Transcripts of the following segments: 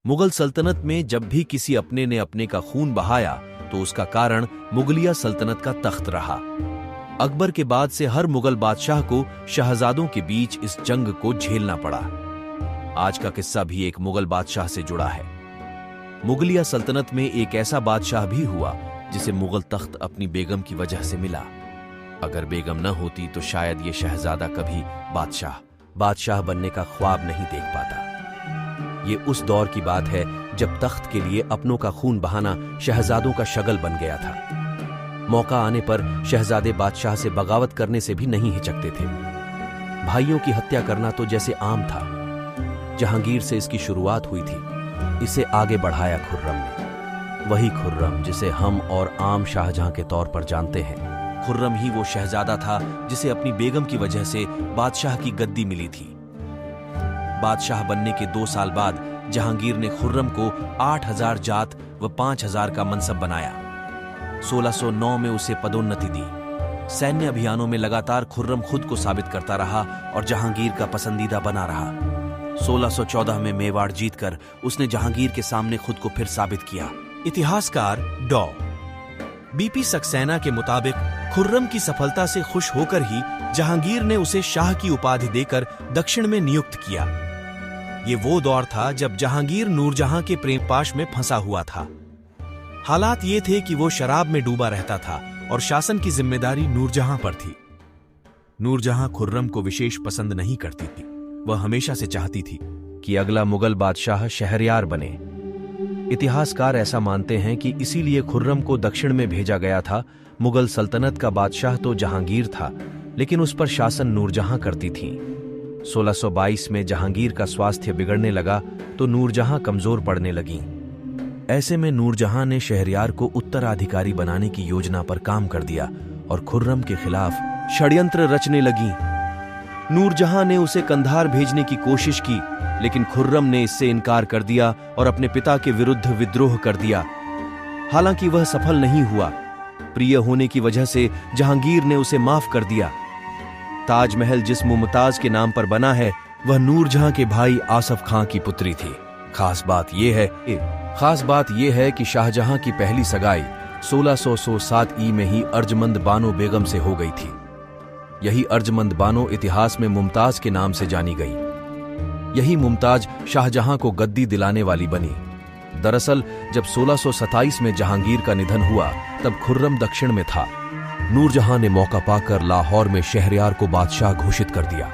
मुगल सल्तनत में जब भी किसी अपने ने अपने का खून बहाया तो उसका कारण मुगलिया सल्तनत का तख्त रहा। अकबर के बाद से हर मुगल बादशाह को शहजादों के बीच इस जंग को झेलना पड़ा। आज का किस्सा भी एक मुगल बादशाह से जुड़ा है। मुगलिया सल्तनत में एक ऐसा बादशाह भी हुआ जिसे मुगल तख्त अपनी बेगम की वजह से मिला। अगर बेगम न होती तो शायद ये शहजादा कभी बादशाह बनने का ख्वाब नहीं देख पाता। ये उस दौर की बात है जब तख्त के लिए अपनों का खून बहाना शहजादों का शगल बन गया था। मौका आने पर शहजादे बादशाह से बगावत करने से भी नहीं हिचकते थे। भाइयों की हत्या करना तो जैसे आम था। जहांगीर से इसकी शुरुआत हुई थी। इसे आगे बढ़ाया खुर्रम ने, वही खुर्रम जिसे हम और आम शाहजहां के तौर पर जानते हैं। खुर्रम ही वो शहजादा था जिसे अपनी बेगम की वजह से बादशाह की गद्दी मिली थी। बादशाह बनने के 2 साल बाद जहांगीर ने खुर्रम को 8000 जात व 5000 का मनसब बनाया। 1609 में उसे पदोन्नति दी। सैन्य अभियानों में लगातार खुर्रम खुद को साबित करता रहा और जहांगीर का पसंदीदा बना रहा। 1614 में मेवाड़ जीतकर उसने जहांगीर के सामने खुद को फिर साबित किया। इतिहासकार डॉ. बीपी सक्सेना के मुताबिक खुर्रम की सफलता से खुश होकर ही जहांगीर ने उसे शाह की उपाधि देकर दक्षिण में नियुक्त किया। ये वो दौर था जब जहांगीर नूरजहां के प्रेम पाश में फंसा हुआ था। हालात ये थे कि वो शराब में डूबा रहता था और शासन की जिम्मेदारी नूरजहां पर थी। नूरजहां खुर्रम को विशेष पसंद नहीं करती थी। वह हमेशा से चाहती थी कि अगला मुगल बादशाह शहरयार बने। इतिहासकार ऐसा मानते हैं कि इसीलिए खुर्रम को दक्षिण में भेजा गया था। मुगल सल्तनत का बादशाह तो जहांगीर था, लेकिन उस पर शासन नूरजहां करती थी। 1622 में जहांगीर का स्वास्थ्य बिगड़ने लगा तो नूरजहां कमजोर पड़ने लगीं। ऐसे में नूरजहां ने शहरयार को उत्तराधिकारी बनाने की योजना पर काम कर दिया और खुर्रम के खिलाफ षड्यंत्र रचने लगी। नूरजहां ने उसे कंधार भेजने की कोशिश की, लेकिन खुर्रम ने इससे इनकार कर दिया और अपने पिता के विरुद्ध विद्रोह कर दिया। हालांकि वह सफल नहीं हुआ। प्रिय होने की वजह से जहांगीर ने उसे माफ कर दिया। ताजमहल जिस मुमताज के नाम पर बना है वह नूरजहां के भाई आसफ खां की पुत्री थी। खास बात यह है कि शाहजहां की पहली सगाई 1607 ई में ही अर्जमंद बानो बेगम से हो गई थी। यही अर्जमंद बानो इतिहास में मुमताज के नाम से जानी गई। यही मुमताज शाहजहां को गद्दी दिलाने वाली बनी। दरअसल जब 1627 में जहांगीर का निधन हुआ तब खुर्रम दक्षिण में था। नूरजहां ने मौका पाकर लाहौर में शहरयार को बादशाह घोषित कर दिया।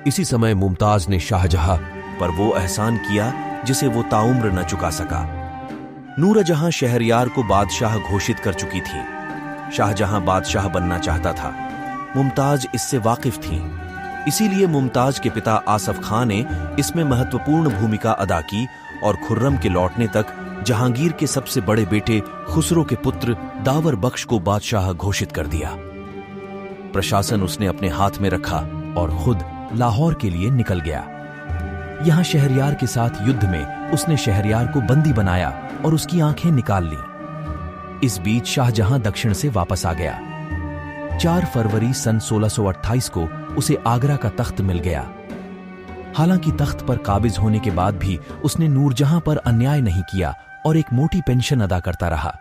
इसी समय मुमताज ने शाहजहां पर वो एहसान किया जिसे वो ताउम्र न चुका सका। नूरजहां शहरयार को बादशाह घोषित कर चुकी थी। शाहजहां बादशाह बनना चाहता था। मुमताज इससे वाकिफ थी। इसीलिए मुमताज के पिता आसफ खां ने इसमें महत्वपूर्ण भूमिका अदा की और खुर्रम के लौटने तक जहांगीर के सबसे बड़े बेटे खुसरो के पुत्र दावर बख्श को बादशाह घोषित कर दिया। प्रशासन उसने अपने हाथ में रखा और खुद लाहौर के लिए निकल गया। यहां शहरयार के साथ युद्ध में उसने शहरयार को बंदी बनाया और उसकी आंखें निकाल लीं। इस बीच शाहजहां दक्षिण से वापस आ गया। 4 फरवरी सन 1628 को उसे आगरा का तख्त मिल गया। हालांकि तख्त पर काबिज होने के बाद भी उसने नूरजहां पर अन्याय नहीं किया और एक मोटी पेंशन अदा करता रहा।